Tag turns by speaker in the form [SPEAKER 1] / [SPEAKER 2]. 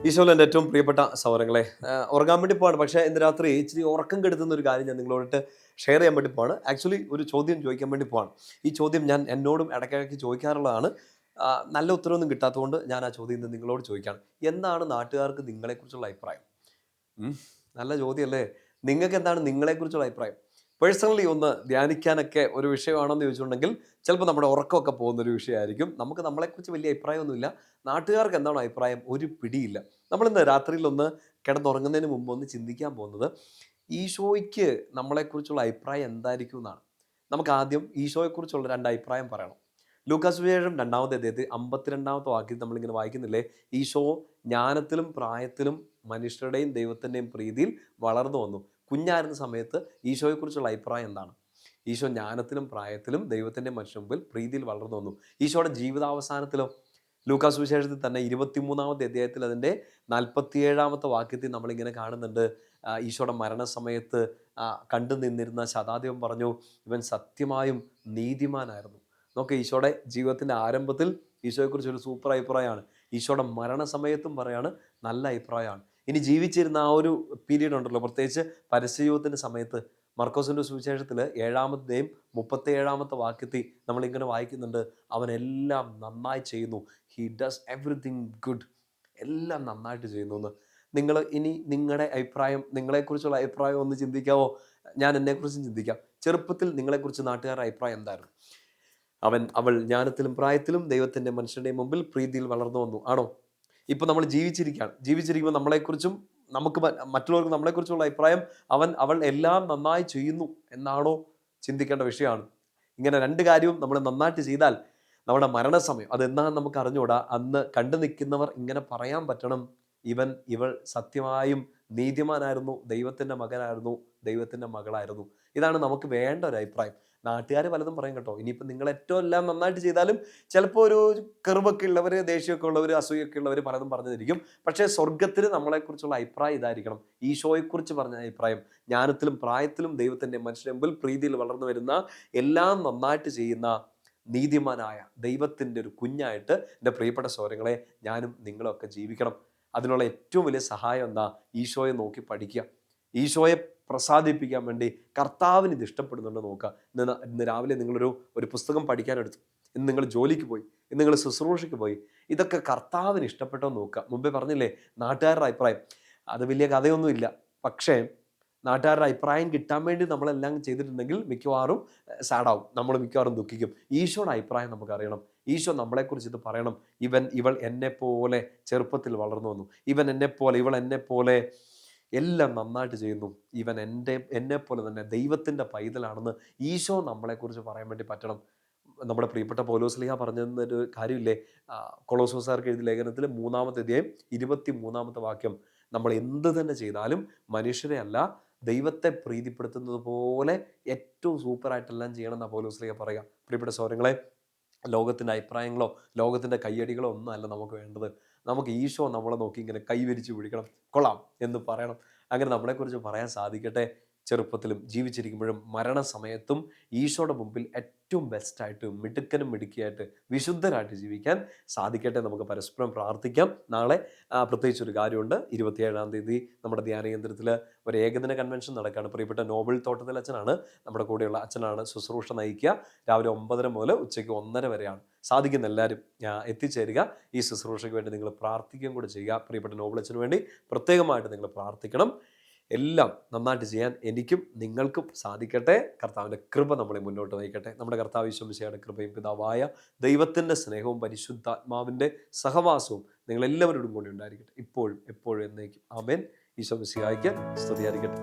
[SPEAKER 1] ഈശോയിൽ എൻ്റെ ഏറ്റവും പ്രിയപ്പെട്ട സഹോദരങ്ങളെ, ഉറങ്ങാൻ വേണ്ടി പോവാണ്. പക്ഷേ ഇന്ന് രാത്രി ഇച്ചിരി ഉറക്കം കെടുത്തുന്ന ഒരു കാര്യം ഞാൻ നിങ്ങളോട് ഷെയർ ചെയ്യാൻ വേണ്ടി പോവാണ്. ആക്ച്വലി ഒരു ചോദ്യം ചോദിക്കാൻ വേണ്ടി പോവാണ്. ഈ ചോദ്യം ഞാൻ എന്നോടും ഇടയ്ക്കിടയ്ക്ക് ചോദിക്കാറുള്ളതാണ്. നല്ല ഉത്തരവൊന്നും കിട്ടാത്തതുകൊണ്ട് ഞാൻ ആ ചോദ്യം ഇന്ന് നിങ്ങളോട് ചോദിക്കുകയാണ്. എന്താണ് നാട്ടുകാർക്ക് നിങ്ങളെക്കുറിച്ചുള്ള അഭിപ്രായം? ഉം, നല്ല ചോദ്യമല്ലേ? നിങ്ങൾക്ക് എന്താണ് നിങ്ങളെക്കുറിച്ചുള്ള അഭിപ്രായം? പേഴ്സണലി ഒന്ന് ധ്യാനിക്കാനൊക്കെ ഒരു വിഷയമാണെന്ന് ചോദിച്ചിട്ടുണ്ടെങ്കിൽ ചിലപ്പോൾ നമ്മുടെ ഉറക്കമൊക്കെ പോകുന്ന ഒരു വിഷയമായിരിക്കും. നമുക്ക് നമ്മളെക്കുറിച്ച് വലിയ അഭിപ്രായമൊന്നുമില്ല. നാട്ടുകാർക്ക് എന്താണ് അഭിപ്രായം? ഒരു പിടിയില്ല. നമ്മളിന്ന് രാത്രിയിൽ ഒന്ന് കിടന്നുറങ്ങുന്നതിന് മുമ്പ് ഒന്ന് ചിന്തിക്കാൻ പോകുന്നത് ഈശോയ്ക്ക് നമ്മളെക്കുറിച്ചുള്ള അഭിപ്രായം എന്തായിരിക്കും എന്നാണ്. നമുക്ക് ആദ്യം ഈശോയെക്കുറിച്ചുള്ള രണ്ട് അഭിപ്രായം പറയണം. ലൂക്കാസ് സുവിശേഷം 2-ാമത്തെ അധ്യായത്തിൽ 52-ാമത്തെ വാക്യത്തിൽ നമ്മളിങ്ങനെ വായിക്കുന്നില്ലേ, ഈശോ ജ്ഞാനത്തിലും പ്രായത്തിലും മനുഷ്യരുടെയും ദൈവത്തിൻ്റെയും പ്രീതിയിൽ വളർന്നു വന്നു. കുഞ്ഞായിരുന്ന സമയത്ത് ഈശോയെക്കുറിച്ചുള്ള അഭിപ്രായം എന്താണ്? ഈശോ ജ്ഞാനത്തിലും പ്രായത്തിലും ദൈവത്തിൻ്റെ മനുഷ്യ മുമ്പിൽ പ്രീതിയിൽ വളർന്നു വന്നു. ഈശോയുടെ ജീവിതാവസാനത്തിലോ? ലൂക്കാസ് സുവിശേഷത്തിൽ തന്നെ 23-ാമത്തെ അധ്യായത്തിൽ അതിൻ്റെ 47-ാമത്തെ വാക്യത്തിൽ നമ്മളിങ്ങനെ കാണുന്നുണ്ട്. ഈശോയുടെ മരണസമയത്ത് കണ്ടു നിന്നിരുന്ന ശതാധിപൻ പറഞ്ഞു, ഇവൻ സത്യമായും നീതിമാനായിരുന്നു. നോക്ക്, ഈശോയുടെ ജീവിതത്തിൻ്റെ ആരംഭത്തിൽ ഈശോയെക്കുറിച്ച് ഒരു സൂപ്പർ അഭിപ്രായമാണ്. ഈശോയുടെ മരണസമയത്തും പറയാണ് നല്ല അഭിപ്രായമാണ്. ഇനി ജീവിച്ചിരുന്ന ആ ഒരു പീരീഡ് ഉണ്ടല്ലോ, പ്രത്യേകിച്ച് പരസ്യജീവിതത്തിൻ്റെ സമയത്ത് മർക്കോസിൻ്റെ സുവിശേഷത്തിൽ 7-ാമത്തെയും 37-ാമത്തെ വാക്യത്തിൽ നമ്മളിങ്ങനെ വായിക്കുന്നുണ്ട്, അവനെല്ലാം നന്നായി ചെയ്യുന്നു. He does everything good. എല്ലാം നന്നായിട്ട് ചെയ്യുന്നു എന്ന്. നിങ്ങൾ ഇനി നിങ്ങളുടെ അഭിപ്രായം, നിങ്ങളെക്കുറിച്ചുള്ള അഭിപ്രായം ഒന്ന് ചിന്തിക്കാവോ? ഞാൻ എന്നെക്കുറിച്ചും ചിന്തിക്കാം. ചെറുപ്പത്തിൽ നിങ്ങളെക്കുറിച്ച് നാട്ടുകാരുടെ അഭിപ്രായം എന്തായിരുന്നു? അവൾ ജ്ഞാനത്തിലും പ്രായത്തിലും ദൈവത്തിൻ്റെ മനുഷ്യരുടെയും മുമ്പിൽ പ്രീതിയിൽ വളർന്നു വന്നു ആണോ? ഇപ്പം നമ്മൾ ജീവിച്ചിരിക്കുകയാണ്. ജീവിച്ചിരിക്കുമ്പോൾ നമ്മളെക്കുറിച്ചും നമുക്ക് മറ്റുള്ളവർക്ക് നമ്മളെക്കുറിച്ചുള്ള അഭിപ്രായം അവൾ എല്ലാം നന്നായി ചെയ്യുന്നു എന്നാണോ? ചിന്തിക്കേണ്ട വിഷയമാണ്. ഇങ്ങനെ രണ്ട് കാര്യവും നമ്മൾ നന്നായിട്ട് ചെയ്താൽ നമ്മുടെ മരണസമയം അതെന്താണെന്ന് നമുക്ക് അറിഞ്ഞുകൂടാ. അന്ന് കണ്ടു നിൽക്കുന്നവർ ഇങ്ങനെ പറയാൻ പറ്റണം, ഇവൾ സത്യമായും നീതിമാനായിരുന്നു, ദൈവത്തിൻ്റെ മകനായിരുന്നു, ദൈവത്തിൻ്റെ മകളായിരുന്നു. ഇതാണ് നമുക്ക് വേണ്ട ഒരു അഭിപ്രായം. നാട്ടുകാർ പലതും പറയും കേട്ടോ. ഇനിയിപ്പോൾ നിങ്ങൾ ഏറ്റവും എല്ലാം നന്നായിട്ട് ചെയ്താലും ചിലപ്പോൾ ഒരു കെറുബൊക്കെ ഉള്ളവർ, ദേഷ്യമൊക്കെ ഉള്ളവർ, അസൂയൊക്കെ ഉള്ളവർ പലതും പറഞ്ഞിരിക്കും. പക്ഷേ സ്വർഗത്തിൽ നമ്മളെക്കുറിച്ചുള്ള അഭിപ്രായം ഇതായിരിക്കണം. ഈശോയെക്കുറിച്ച് പറഞ്ഞ അഭിപ്രായം, ജ്ഞാനത്തിലും പ്രായത്തിലും ദൈവത്തിൻ്റെ മനുഷ്യരുടെ മുമ്പിൽ പ്രീതിയിൽ വളർന്നു വരുന്ന, എല്ലാം നന്നായിട്ട് ചെയ്യുന്ന നീതിമാനായ ദൈവത്തിൻ്റെ ഒരു കുഞ്ഞായിട്ട് എൻ്റെ പ്രിയപ്പെട്ട സഹോദരങ്ങളെ ഞാനും നിങ്ങളൊക്കെ ജീവിക്കണം. അതിനുള്ള ഏറ്റവും വലിയ സഹായം എന്താ? ഈശോയെ നോക്കി പഠിക്കുക. ഈശോയെ പ്രസാദിപ്പിക്കാൻ വേണ്ടി കർത്താവിന് ഇത് ഇഷ്ടപ്പെടുന്നുണ്ടോ നോക്കുക. ഇന്ന് രാവിലെ നിങ്ങളൊരു പുസ്തകം പഠിക്കാനെടുത്തു, ഇന്ന് നിങ്ങൾ ജോലിക്ക് പോയി, ഇന്ന് നിങ്ങൾ ശുശ്രൂഷയ്ക്ക് പോയി, ഇതൊക്കെ കർത്താവിന് ഇഷ്ടപ്പെട്ടോ നോക്കുക. മുമ്പേ പറഞ്ഞില്ലേ, നാട്ടുകാരുടെ അഭിപ്രായം അത് വലിയ കഥയൊന്നുമില്ല. പക്ഷേ നാട്ടുകാരുടെ അഭിപ്രായം കിട്ടാൻ വേണ്ടി നമ്മളെല്ലാം ചെയ്തിട്ടുണ്ടെങ്കിൽ മിക്കവാറും സാഡാവും, നമ്മൾ മിക്കവാറും ദുഃഖിക്കും. ഈശോയുടെ അഭിപ്രായം നമുക്കറിയണം. ഈശോ നമ്മളെക്കുറിച്ച് ഇത് പറയണം, ഇവൾ എന്നെപ്പോലെ ചെറുപ്പത്തിൽ വളർന്നു വന്നു, ഇവൾ എന്നെപ്പോലെ എല്ലാം നന്നായിട്ട് ചെയ്യുന്നു, ഇവൻ എന്നെപ്പോലെ തന്നെ ദൈവത്തിൻ്റെ പൈതലാണെന്ന് ഈശോ നമ്മളെക്കുറിച്ച് പറയാൻ വേണ്ടി പറ്റണം. നമ്മുടെ പ്രിയപ്പെട്ട പൗലോസ്ലീഹ പറഞ്ഞൊരു കാര്യമില്ലേ, കൊളോസ്യോസ്കാർക്ക് എഴുതിയ ലേഖനത്തിൽ 3-ാമത്തെ അധ്യായം 23-ാമത്തെ വാക്യം, നമ്മൾ എന്ത് തന്നെ ചെയ്താലും മനുഷ്യരെ അല്ല ദൈവത്തെ പ്രീതിപ്പെടുത്തുന്നത് പോലെ ഏറ്റവും സൂപ്പറായിട്ടെല്ലാം ചെയ്യണം എന്നാണ് പൗലോസ്ലീഹ പറയുക. പ്രിയപ്പെട്ട സഹോദരങ്ങളെ, ലോകത്തിൻ്റെ അഭിപ്രായങ്ങളോ ലോകത്തിൻ്റെ കയ്യടികളോ ഒന്നും അല്ല നമുക്ക് വേണ്ടത്. നമുക്ക് ഈശോ നമ്മളെ നോക്കി ഇങ്ങനെ കൈവരിച്ച് പിടിക്കണം, കൊള്ളാം എന്ന് പറയണം. അങ്ങനെ നമ്മളെക്കുറിച്ച് പറയാൻ സാധിക്കട്ടെ. ചെറുപ്പത്തിലും ജീവിച്ചിരിക്കുമ്പോഴും മരണസമയത്തും ഈശോയുടെ മുമ്പിൽ ഏറ്റവും ബെസ്റ്റായിട്ട്, മിടുക്കനും മിടുക്കിയായിട്ട്, വിശുദ്ധരായിട്ട് ജീവിക്കാൻ സാധിക്കട്ടെ. നമുക്ക് പരസ്പരം പ്രാർത്ഥിക്കാം. നാളെ പ്രത്യേകിച്ചൊരു കാര്യമുണ്ട്. 27-ാം തീയതി നമ്മുടെ ധ്യാന കേന്ദ്രത്തിൽ ഒരു ഏകദിന കൺവെൻഷൻ നടക്കുകയാണ്. പ്രിയപ്പെട്ട നോബിൾ തോട്ടത്തിൽ അച്ഛനാണ് നമ്മുടെ കൂടെയുള്ള അച്ഛനാണ് ശുശ്രൂഷ നയിക്കുക. രാവിലെ 9:30 മുതൽ ഉച്ചയ്ക്ക് 1:30 വരെയാണ്. സാധിക്കുന്ന എല്ലാവരും എത്തിച്ചേരുക. ഈ ശുശ്രൂഷയ്ക്ക് വേണ്ടി നിങ്ങൾ പ്രാർത്ഥിക്കുകയും കൂടെ ചെയ്യുക. പ്രിയപ്പെട്ട നോബിൾ അച്ഛന് വേണ്ടി പ്രത്യേകമായിട്ട് നിങ്ങൾ പ്രാർത്ഥിക്കണം. എല്ലാം നന്നായിട്ട് ചെയ്യാൻ എനിക്കും നിങ്ങൾക്കും സാധിക്കട്ടെ. കർത്താവിൻ്റെ കൃപ നമ്മളെ മുന്നോട്ട് നയിക്കട്ടെ. നമ്മുടെ കർത്താവ് യേശു മിശിഹായുടെ കൃപയും പിതാവായ ദൈവത്തിൻ്റെ സ്നേഹവും പരിശുദ്ധാത്മാവിൻ്റെ സഹവാസവും നിങ്ങളെല്ലാവരോടും കൂടി ഉണ്ടായിരിക്കട്ടെ, ഇപ്പോഴും എപ്പോഴും എന്നേക്കും. ആമേൻ. ഈശോ മിശിഹായ്ക്ക് സ്തുതിയായിരിക്കട്ടെ.